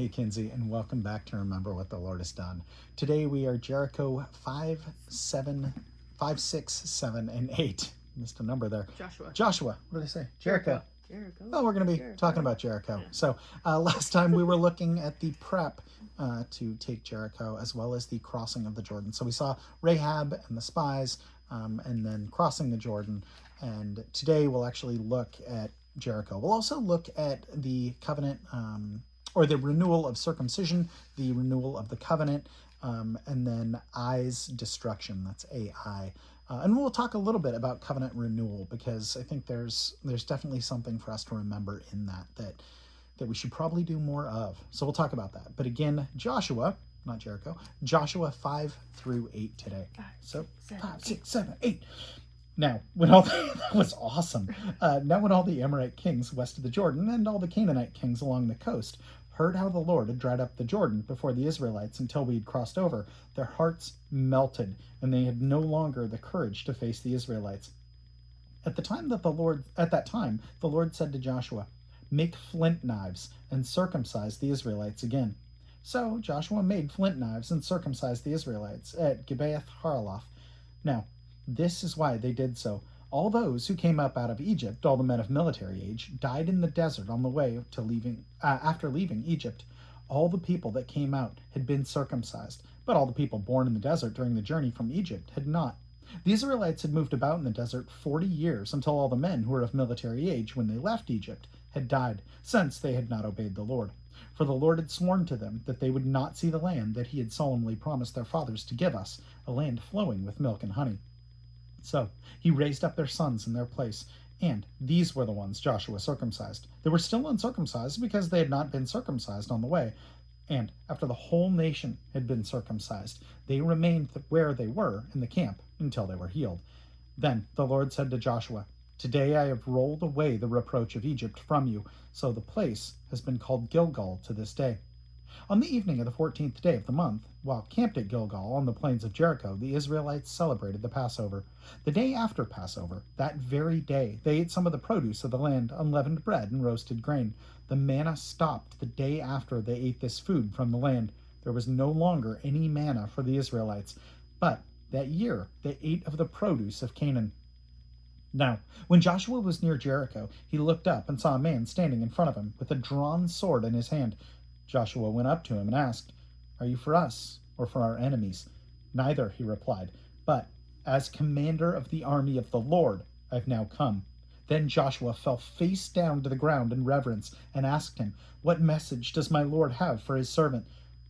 Hey, Kinsey, and welcome back to Remember What the Lord Has Done. Today we are Jericho 5, 6, 7, and 8. Missed a number there. Joshua. What did I say? Jericho. Oh, we're going to be talking about Jericho. Yeah. So last time we were looking at the prep to take Jericho, as well as the crossing of the Jordan. So we saw Rahab and the spies, and then crossing the Jordan. And today we'll actually look at Jericho. We'll also look at the covenant, or the renewal of circumcision, the renewal of the covenant, and then I's destruction. That's AI. And we'll talk a little bit about covenant renewal, because I think there's definitely something for us to remember in that we should probably do more of. So we'll talk about that. But again, Joshua, not Jericho, Joshua 5 through 8 today. So 5, 6, 7, 8. Now, that was awesome. Now when all the Amorite kings west of the Jordan and all the Canaanite kings along the coast heard how the Lord had dried up the Jordan before the Israelites until we had crossed over, their hearts melted, and they had no longer the courage to face the Israelites. At that time, the Lord said to Joshua, "Make flint knives and circumcise the Israelites again." So Joshua made flint knives and circumcised the Israelites at Gibeath Haraloth. Now, this is why they did so. All those who came up out of Egypt, all the men of military age, died in the desert on the way to after leaving Egypt. All the people that came out had been circumcised, but all the people born in the desert during the journey from Egypt had not. The Israelites had moved about in the desert 40 years until all the men who were of military age when they left Egypt had died, since they had not obeyed the Lord. For the Lord had sworn to them that they would not see the land that he had solemnly promised their fathers to give us, a land flowing with milk and honey. So he raised up their sons in their place, and these were the ones Joshua circumcised. They were still uncircumcised because they had not been circumcised on the way. And after the whole nation had been circumcised, they remained where they were in the camp until they were healed. Then the Lord said to Joshua, "Today I have rolled away the reproach of Egypt from you." So the place has been called Gilgal to this day. On the evening of the 14th day of the month, while camped at Gilgal on the plains of Jericho, the Israelites celebrated the Passover. The day after Passover, that very day, they ate some of the produce of the land, unleavened bread and roasted grain. The manna stopped the day after they ate this food from the land. There was no longer any manna for the Israelites, but that year they ate of the produce of Canaan. Now, when Joshua was near Jericho, he looked up and saw a man standing in front of him with a drawn sword in his hand. Joshua went up to him and asked, "Are you for us or for our enemies?" "Neither," he replied, "but as commander of the army of the Lord, I've now come." Then Joshua fell face down to the ground in reverence and asked him, "What message does my Lord have for his servant?"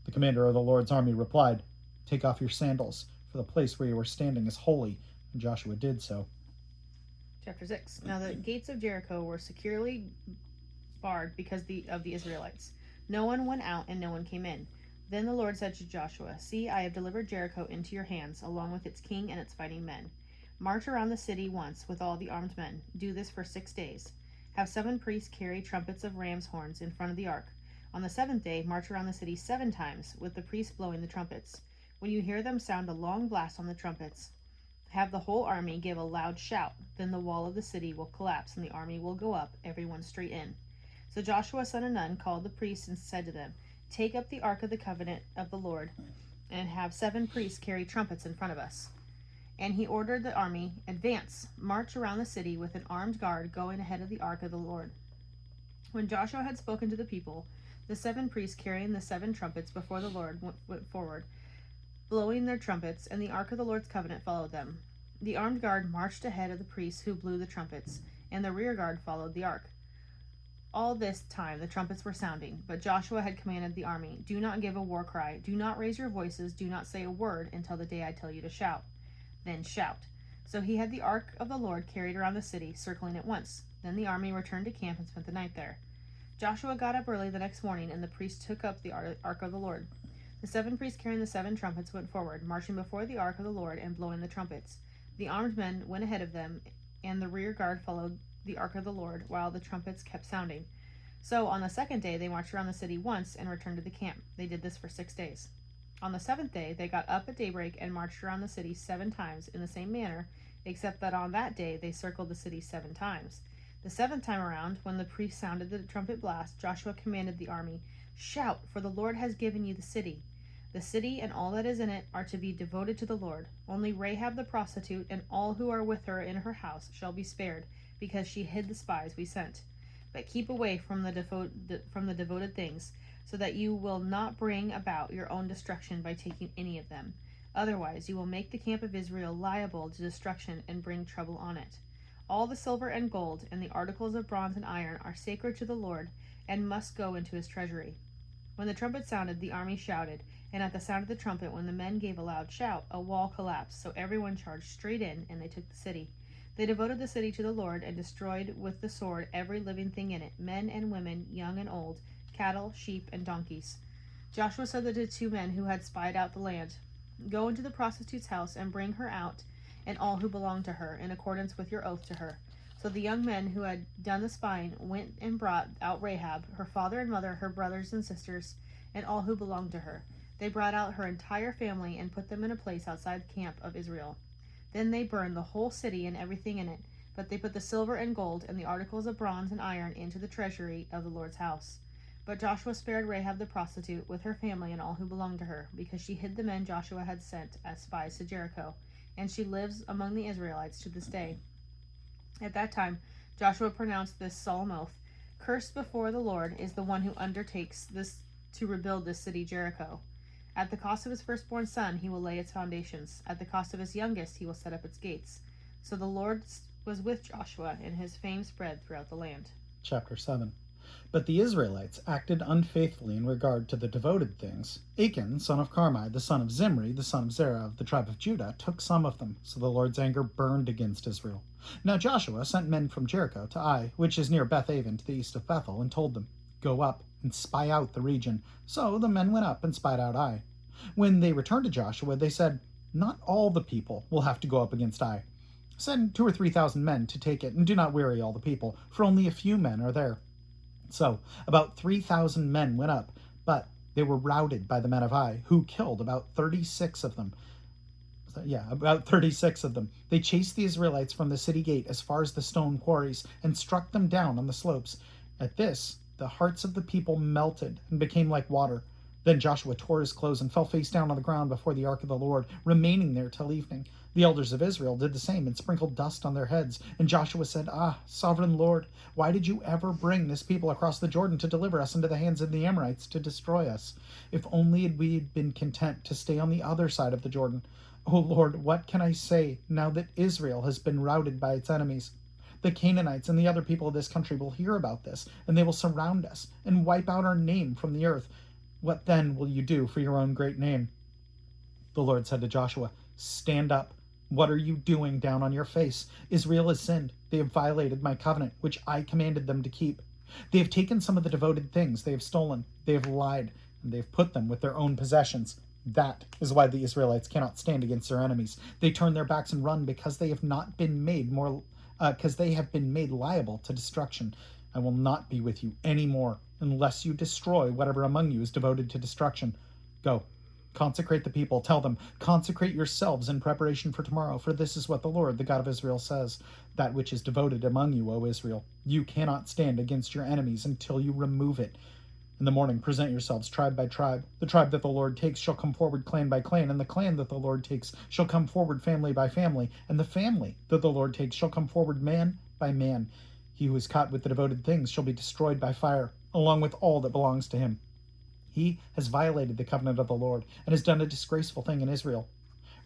The commander of the Lord's army replied, "Take off your sandals, for the place where you are standing is holy." And Joshua did so. Chapter 6. Now the gates of Jericho were securely barred because of the Israelites. No one went out and no one came in. Then the Lord said to Joshua, "See, I have delivered Jericho into your hands, along with its king and its fighting men. March around the city once with all the armed men. Do this for 6 days. Have 7 priests carry trumpets of ram's horns in front of the ark. On the 7th day, march around the city 7 times, with the priests blowing the trumpets. When you hear them sound a long blast on the trumpets, have the whole army give a loud shout. Then the wall of the city will collapse and the army will go up, everyone straight in." So Joshua son of Nun called the priests and said to them, "Take up the ark of the covenant of the Lord, and have 7 priests carry trumpets in front of us." And he ordered the army, "Advance, march around the city with an armed guard going ahead of the ark of the Lord." When Joshua had spoken to the people, the 7 priests carrying the 7 trumpets before the Lord went forward, blowing their trumpets, and the ark of the Lord's covenant followed them. The armed guard marched ahead of the priests who blew the trumpets, and the rear guard followed the ark. All this time the trumpets were sounding, but Joshua had commanded the army, "Do not give a war cry, do not raise your voices, do not say a word until the day I tell you to shout. Then shout." So he had the ark of the Lord carried around the city, circling it once. Then the army returned to camp and spent the night there. Joshua got up early the next morning, and the priests took up the ark of the Lord. The 7 priests carrying the 7 trumpets went forward, marching before the ark of the Lord and blowing the trumpets. The armed men went ahead of them, and the rear guard followed the ark of the Lord, while the trumpets kept sounding. So on the 2nd day they marched around the city once and returned to the camp. They did this for 6 days. On the 7th day they got up at daybreak and marched around the city 7 times in the same manner, except that on that day they circled the city 7 times. The 7th time around, when the priest sounded the trumpet blast, Joshua commanded the army, Shout, for the Lord has given you the city. The city and all that is in it are to be devoted to the Lord. Only Rahab the prostitute and all who are with her in her house shall be spared, because she hid the spies we sent. But keep away from the devoted things, so that you will not bring about your own destruction by taking any of them. Otherwise, you will make the camp of Israel liable to destruction and bring trouble on it. All the silver and gold and the articles of bronze and iron are sacred to the Lord and must go into his treasury. When the trumpet sounded, the army shouted, and at the sound of the trumpet, when the men gave a loud shout, a wall collapsed, so everyone charged straight in, and they took the city. They devoted the city to the Lord and destroyed with the sword every living thing in it, men and women, young and old, cattle, sheep, and donkeys. Joshua said to the 2 men who had spied out the land, "Go into the prostitute's house and bring her out and all who belong to her, in accordance with your oath to her." So the young men who had done the spying went and brought out Rahab, her father and mother, her brothers and sisters, and all who belonged to her. They brought out her entire family and put them in a place outside the camp of Israel. Then they burned the whole city and everything in it, but they put the silver and gold and the articles of bronze and iron into the treasury of the Lord's house. But Joshua spared Rahab the prostitute with her family and all who belonged to her, because she hid the men Joshua had sent as spies to Jericho, and she lives among the Israelites to this day. At that time, Joshua pronounced this solemn oath: "Cursed before the Lord is the one who undertakes this to rebuild this city Jericho. At the cost of his firstborn son, he will lay its foundations. At the cost of his youngest, he will set up its gates." So the Lord was with Joshua, and his fame spread throughout the land. Chapter 7. But the Israelites acted unfaithfully in regard to the devoted things. Achan, son of Carmi, the son of Zimri, the son of Zerah of the tribe of Judah, took some of them, so the Lord's anger burned against Israel. Now Joshua sent men from Jericho to Ai, which is near Beth-aven to the east of Bethel, and told them, "Go up and spy out the region." So the men went up and spied out Ai. When they returned to Joshua, they said, "Not all the people will have to go up against Ai. Send 2,000 or 3,000 men to take it, and do not weary all the people, for only a few men are there." So about 3,000 men went up, but they were routed by the men of Ai, who killed about 36 of them. About 36 of them. They chased the Israelites from the city gate as far as the stone quarries and struck them down on the slopes. At this, the hearts of the people melted and became like water. Then Joshua tore his clothes and fell face down on the ground before the ark of the Lord, remaining there till evening. The elders of Israel did the same and sprinkled dust on their heads. And Joshua said, "Ah, sovereign Lord, why did you ever bring this people across the Jordan to deliver us into the hands of the Amorites to destroy us? If only we had been content to stay on the other side of the Jordan. O Lord, what can I say now that Israel has been routed by its enemies? The Canaanites and the other people of this country will hear about this, and they will surround us and wipe out our name from the earth. What then will you do for your own great name?" The Lord said to Joshua, "Stand up. What are you doing down on your face? Israel has sinned. They have violated my covenant, which I commanded them to keep. They have taken some of the devoted things they have stolen. They have lied, and they have put them with their own possessions. That is why the Israelites cannot stand against their enemies. They turn their backs and run because they have not been made liable to destruction. I will not be with you any more unless you destroy whatever among you is devoted to destruction. Go, consecrate the people. Tell them, consecrate yourselves in preparation for tomorrow, for this is what the Lord, the God of Israel, says. That which is devoted among you, O Israel, you cannot stand against your enemies until you remove it. In the morning, present yourselves tribe by tribe. The tribe that the Lord takes shall come forward clan by clan, and the clan that the Lord takes shall come forward family by family, and the family that the Lord takes shall come forward man by man. He who is caught with the devoted things shall be destroyed by fire, along with all that belongs to him. He has violated the covenant of the Lord and has done a disgraceful thing in Israel."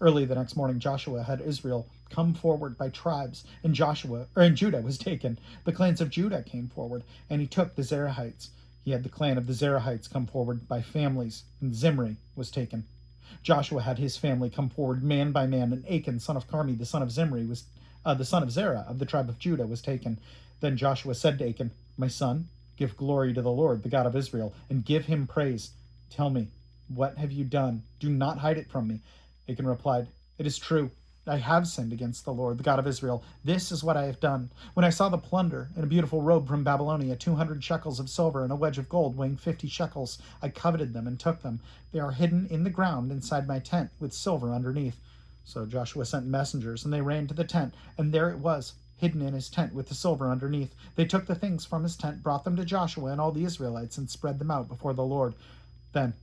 Early the next morning, Joshua had Israel come forward by tribes, and Judah was taken. The clans of Judah came forward, and he took the Zerahites. He had the clan of the Zerahites come forward by families, and Zimri was taken. Joshua had his family come forward man by man, and Achan, son of Carmi, the son of Zimri, the son of Zerah of the tribe of Judah, was taken. Then Joshua said to Achan, "My son, give glory to the Lord, the God of Israel, and give him praise. Tell me, what have you done? Do not hide it from me." Achan replied, "It is true. I have sinned against the Lord, the God of Israel. This is what I have done. When I saw the plunder in a beautiful robe from Babylonia, 200 shekels of silver and a wedge of gold weighing 50 shekels, I coveted them and took them. They are hidden in the ground inside my tent with silver underneath." So Joshua sent messengers, and they ran to the tent, and there it was, hidden in his tent with the silver underneath. They took the things from his tent, brought them to Joshua and all the Israelites, and spread them out before the Lord. Then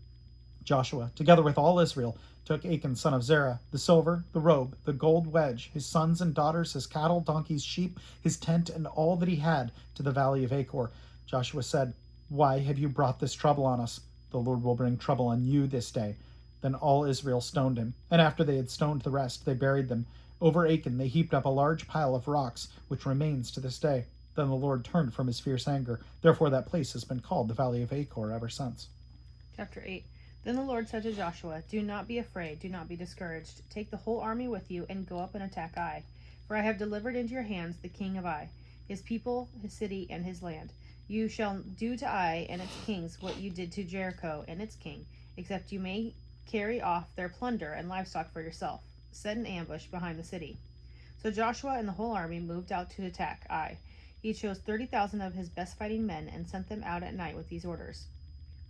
Joshua, together with all Israel, took Achan son of Zerah, the silver, the robe, the gold wedge, his sons and daughters, his cattle, donkeys, sheep, his tent, and all that he had to the valley of Achor. Joshua said, "Why have you brought this trouble on us? The Lord will bring trouble on you this day." Then all Israel stoned him, and after they had stoned the rest, they buried them. Over Achan they heaped up a large pile of rocks, which remains to this day. Then the Lord turned from his fierce anger. Therefore that place has been called the Valley of Achor ever since. Chapter 8. Then the Lord said to Joshua, "Do not be afraid, do not be discouraged. Take the whole army with you and go up and attack Ai. For I have delivered into your hands the king of Ai, his people, his city, and his land. You shall do to Ai and its kings what you did to Jericho and its king, except you may carry off their plunder and livestock for yourself. Set an ambush behind the city." So Joshua and the whole army moved out to attack Ai. He chose 30,000 of his best fighting men and sent them out at night with these orders.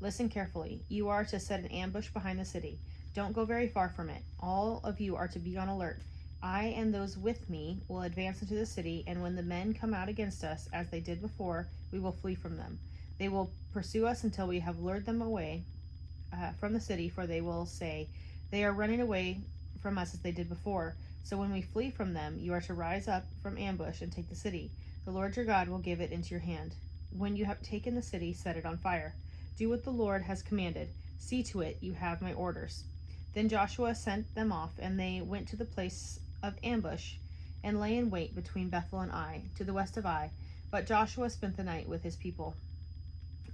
"Listen carefully. You are to set an ambush behind the city. Don't go very far from it. All of you are to be on alert. I and those with me will advance into the city, and when the men come out against us, as they did before, we will flee from them. They will pursue us until we have lured them away from the city, for they will say, 'They are running away from us as they did before.' So when we flee from them, you are to rise up from ambush and take the city. The Lord your God will give it into your hand. When you have taken the city, set it on fire. Do what the Lord has commanded. See to it you have my orders." Then Joshua sent them off, and they went to the place of ambush and lay in wait between Bethel and Ai, to the west of Ai. But Joshua spent the night with his people.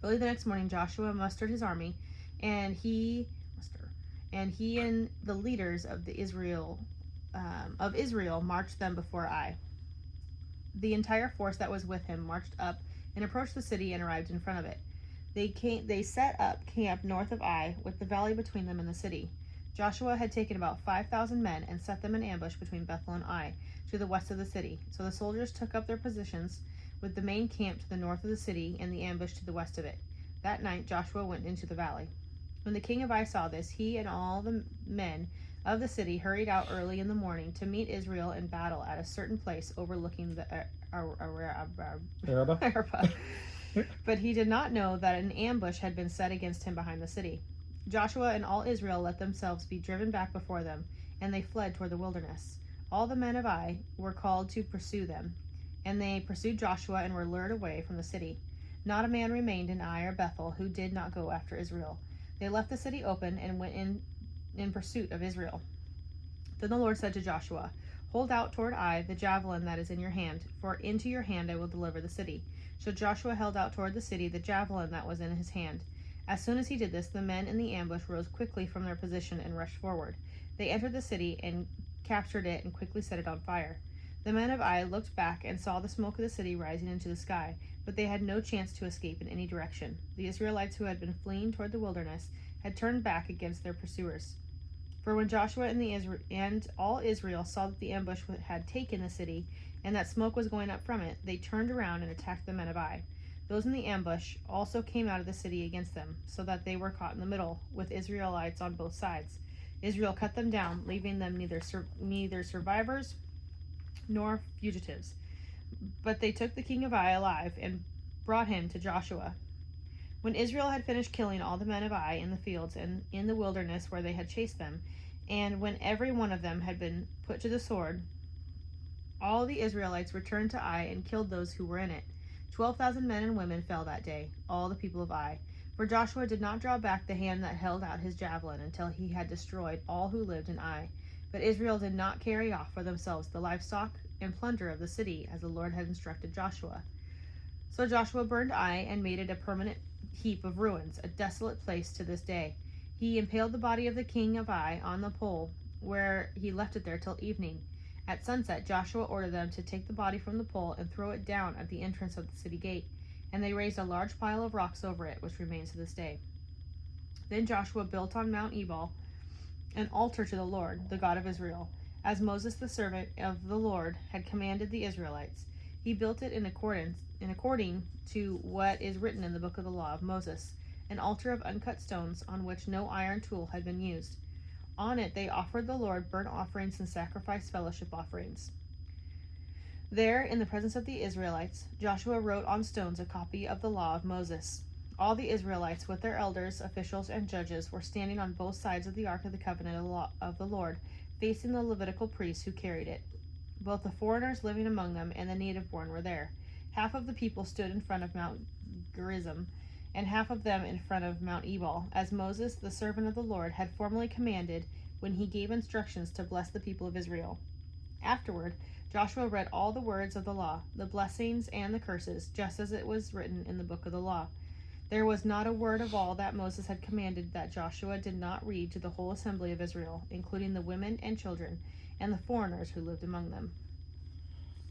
Early the next morning, Joshua mustered his army, and he and the leaders of Israel marched them before Ai. The entire force that was with him marched up and approached the city and arrived in front of it. They set up camp north of Ai, with the valley between them and the city. Joshua had taken about 5,000 men and set them in ambush between Bethel and Ai, to the west of the city. So the soldiers took up their positions, with the main camp to the north of the city and the ambush to the west of it. That night Joshua went into the valley. When the king of Ai saw this, he and all the men of the city hurried out early in the morning to meet Israel in battle at a certain place overlooking the Arabah. But he did not know that an ambush had been set against him behind the city. Joshua and all Israel let themselves be driven back before them, and they fled toward the wilderness. All the men of Ai were called to pursue them, and they pursued Joshua and were lured away from the city. Not a man remained in Ai or Bethel who did not go after Israel. They left the city open and went in pursuit of Israel. Then the Lord said to Joshua, "Hold out toward Ai the javelin that is in your hand, for into your hand I will deliver the city." So Joshua held out toward the city the javelin that was in his hand. As soon as he did this, the men in the ambush rose quickly from their position and rushed forward. They entered the city and captured it and quickly set it on fire. The men of Ai looked back and saw the smoke of the city rising into the sky, but they had no chance to escape in any direction. The Israelites who had been fleeing toward the wilderness had turned back against their pursuers. For when Joshua and all Israel saw that the ambush had taken the city and that smoke was going up from it, they turned around and attacked the men of Ai. Those in the ambush also came out of the city against them, so that they were caught in the middle, with Israelites on both sides. Israel cut them down, leaving them neither survivors nor fugitives. But they took the king of Ai alive and brought him to Joshua. When Israel had finished killing all the men of Ai in the fields and in the wilderness where they had chased them, and when every one of them had been put to the sword, all the Israelites returned to Ai and killed those who were in it. 12,000 men and women fell that day, all the people of Ai. For Joshua did not draw back the hand that held out his javelin until he had destroyed all who lived in Ai. But Israel did not carry off for themselves the livestock and plunder of the city, as the Lord had instructed Joshua. So Joshua burned Ai and made it a permanent heap of ruins, a desolate place to this day. He impaled the body of the king of Ai on the pole, where he left it there till evening. At sunset, Joshua ordered them to take the body from the pole and throw it down at the entrance of the city gate, and they raised a large pile of rocks over it, which remains to this day. Then Joshua built on Mount Ebal an altar to the Lord, the God of Israel, as Moses the servant of the Lord had commanded the Israelites. He built it in according to what is written in the book of the law of Moses, an altar of uncut stones on which no iron tool had been used. On it they offered the Lord burnt offerings and sacrificed fellowship offerings. There, in the presence of the Israelites, Joshua wrote on stones a copy of the law of Moses. All the Israelites, with their elders, officials, and judges, were standing on both sides of the Ark of the Covenant of the Lord, facing the Levitical priests who carried it. Both the foreigners living among them and the native-born were there. Half of the people stood in front of Mount Gerizim, and half of them in front of Mount Ebal, as Moses, the servant of the Lord, had formerly commanded when he gave instructions to bless the people of Israel. Afterward, Joshua read all the words of the law, the blessings and the curses, just as it was written in the book of the law. There was not a word of all that Moses had commanded that Joshua did not read to the whole assembly of Israel, including the women and children, and the foreigners who lived among them.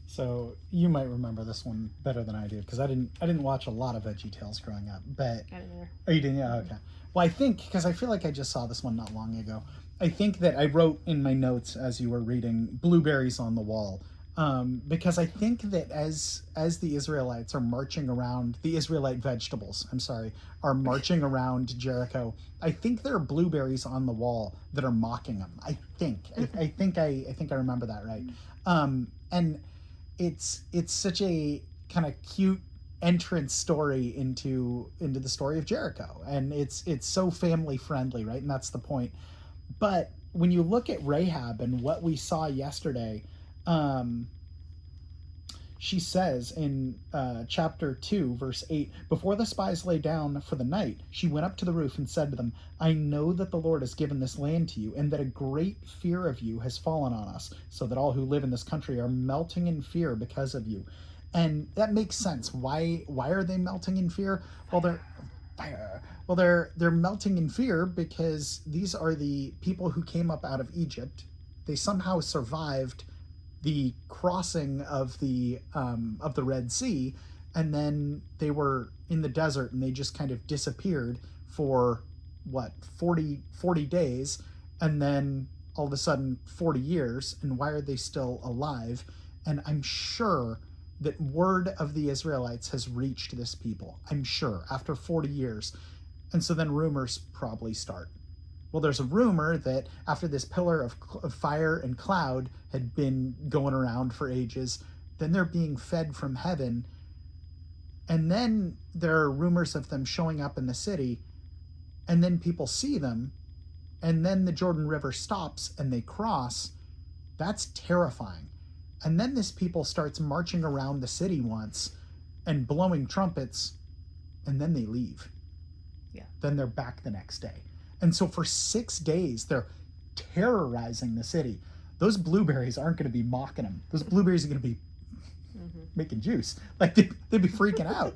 So you might remember this one better than I do, because I didn't watch a lot of VeggieTales growing up. But I didn't either. Oh, you didn't? Yeah, okay. Well, I think, because I feel like I just saw this one not long ago. I think that I wrote in my notes as you were reading blueberries on the wall, because I think that as the Israelites are marching around, the Israelite vegetables, I'm sorry, are marching around Jericho, I think there are blueberries on the wall that are mocking them. I think I remember that right. And it's such a kind of cute entrance story into the story of Jericho, and it's so family friendly, right? And that's the point. But when you look at Rahab and what we saw yesterday, she says in chapter 2, verse 8, before the spies lay down for the night, she went up to the roof and said to them, I know that the Lord has given this land to you, and that a great fear of you has fallen on us, so that all who live in this country are melting in fear because of you. And that makes sense. Why are they melting in fear? Well, they're melting in fear because these are the people who came up out of Egypt. They somehow survived the crossing of the Red Sea, and then they were in the desert and they just kind of disappeared for 40 days, and then all of a sudden 40 years. And why are they still alive? And I'm sure that word of the Israelites has reached this people, I'm sure, after 40 years. And so then rumors probably start. Well, there's a rumor that after this pillar of fire and cloud had been going around for ages, then they're being fed from heaven. And then there are rumors of them showing up in the city, and then people see them, and then the Jordan River stops and they cross. That's terrifying. And then this people starts marching around the city once and blowing trumpets, and then they leave. Yeah. Then they're back the next day. And so for 6 days, they're terrorizing the city. Those blueberries aren't going to be mocking them. Those blueberries are going to be making juice. Like they'd be freaking out.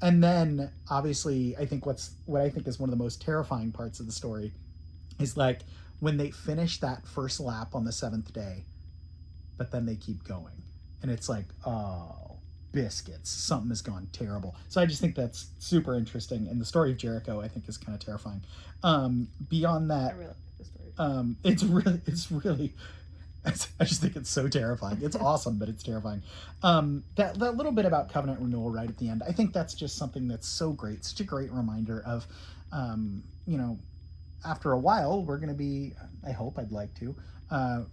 And then obviously, I think what I think is one of the most terrifying parts of the story is like when they finish that first lap on the 7th day, but then they keep going. And it's like, oh, biscuits. Something has gone terrible. So I just think that's super interesting. And the story of Jericho, I think, is kind of terrifying. Beyond that, I really like the story. It's really, I just think it's so terrifying. It's awesome, but it's terrifying. That little bit about covenant renewal right at the end, I think that's just something that's so great. Such a great reminder of, after a while, we're going to be, I'd like to,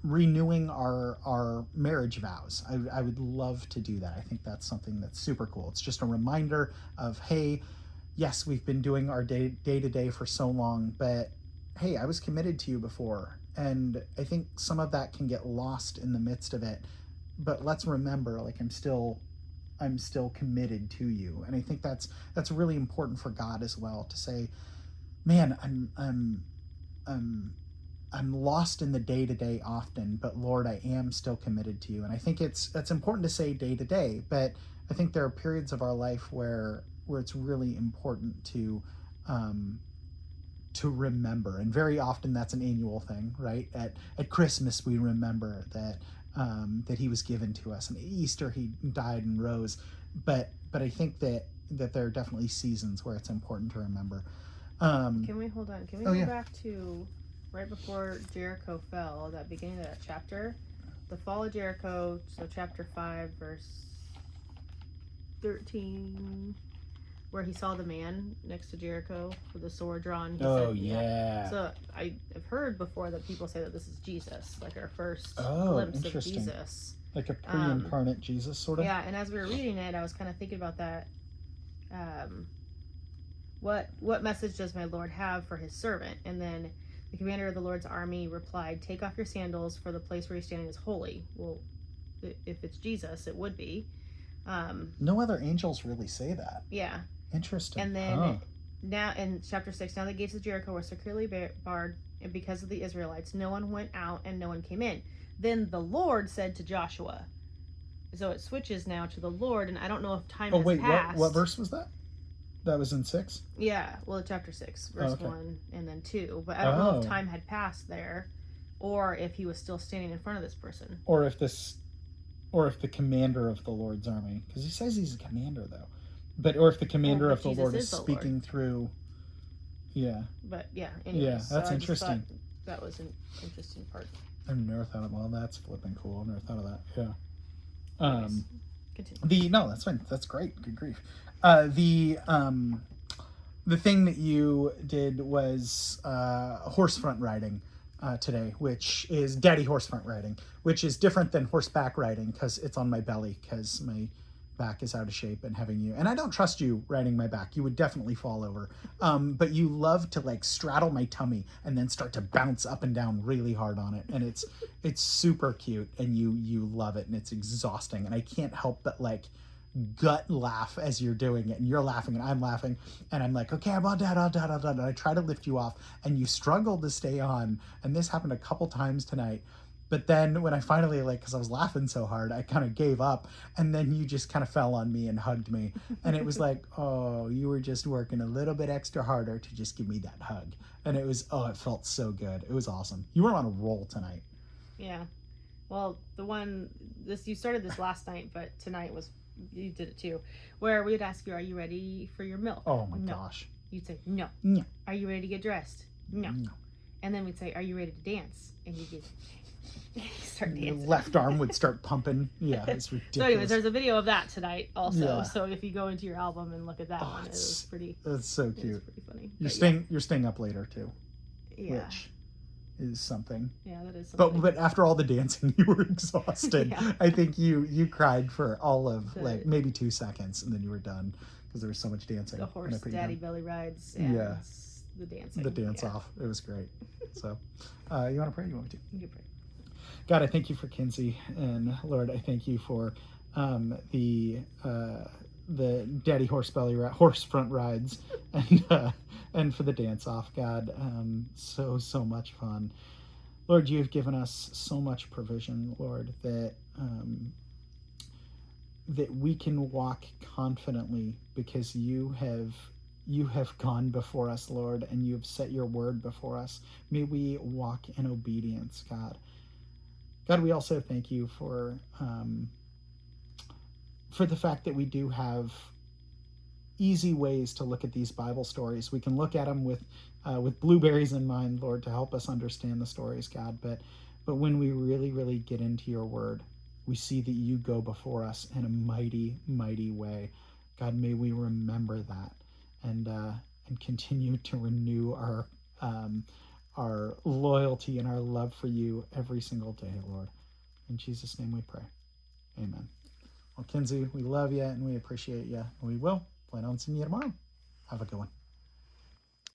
renewing our marriage vows. I would love to do that. I think that's something that's super cool. It's just a reminder of, hey, yes, we've been doing our day to day for so long, but hey, I was committed to you before. And I think some of that can get lost in the midst of it. But let's remember, like, I'm still committed to you. And I think that's really important for God as well, to say, man, I'm lost in the day to day often, but Lord, I am still committed to you. And I think that's important to say day to day, but I think there are periods of our life where it's really important to remember. And very often that's an annual thing, right? At Christmas, we remember that he was given to us, and at Easter he died and rose. But I think that there are definitely seasons where it's important to remember. Can we hold on? Can we go back to right before Jericho fell, that beginning of that chapter? The fall of Jericho, so chapter 5, verse 13, where he saw the man next to Jericho with the sword drawn. So I've heard before that people say that this is Jesus, like our first glimpse of Jesus. Like a pre-incarnate Jesus, sort of? Yeah, and as we were reading it, I was kind of thinking about that. What message does my Lord have for his servant? And then the commander of the Lord's army replied, "Take off your sandals, for the place where you're standing is holy." Well, if it's Jesus, it would be. No other angels really say that. Yeah. Interesting. And then now in chapter 6, now the gates of Jericho were securely barred, and because of the Israelites, no one went out and no one came in. Then the Lord said to Joshua. So it switches now to the Lord, and I don't know if time has passed. What verse was that? That was in 6? Yeah, well, chapter 6, verse 1 and then 2. But I don't know if time had passed there, or if he was still standing in front of this person. Or if the commander of the Lord's army, because he says he's a commander, though. Or if the commander of the Lord is speaking through. Yeah. But yeah, anyways, yeah, that's interesting. That was an interesting part. I've never thought of, well, that's flipping cool. I've never thought of that. Yeah. Continue. That's fine. That's great. Good grief. The thing that you did was horse front riding today, which is daddy horse front riding, which is different than horseback riding because it's on my belly because my back is out of shape and having you, and I don't trust you riding my back. You would definitely fall over. But you love to like straddle my tummy and then start to bounce up and down really hard on it. And it's super cute and you love it and it's exhausting. And I can't help but like gut laugh as you're doing it, and you're laughing and I'm laughing, and I'm like, okay, I'm on dad, and I try to lift you off and you struggle to stay on. And this happened a couple times tonight. But then when I finally, because I was laughing so hard, I kind of gave up. And then you just kind of fell on me and hugged me. And it was like, oh, you were just working a little bit extra harder to just give me that hug. And it felt so good. It was awesome. You were on a roll tonight. Yeah. Well, you started this last night, but tonight you did it too. Where we would ask you, are you ready for your milk? Oh my gosh. You'd say, no. No. Are you ready to get dressed? No. No. And then we'd say, are you ready to dance? And you'd get... start dancing. Your left arm would start pumping. Yeah, it's ridiculous. So anyways, there's a video of that tonight also. Yeah. So if you go into your album and look at that one, it was pretty... It's so cute. It's pretty funny. You're staying up later too. Yeah. Which is something. Yeah, that is something. But after all the dancing, you were exhausted. Yeah. I think you cried for all of maybe 2 seconds and then you were done because there was so much dancing. The horse daddy belly rides and the dancing. The dance off. It was great. So you want to pray? You want me to? You can pray. God, I thank you for Kinsey, and Lord, I thank you for the daddy horse front rides, and for the dance off. God, so much fun. Lord, you have given us so much provision, Lord, that we can walk confidently because you have gone before us, Lord, and you have set your word before us. May we walk in obedience, God. God, we also thank you for the fact that we do have easy ways to look at these Bible stories. We can look at them with blueberries in mind, Lord, to help us understand the stories, God. But when we really, really get into your word, we see that you go before us in a mighty, mighty way. God, may we remember that and continue to renew our loyalty and our love for you every single day, Lord. In Jesus' name we pray. Amen. Well, Kinsey, we love you and we appreciate you. And we will plan on seeing you tomorrow. Have a good one.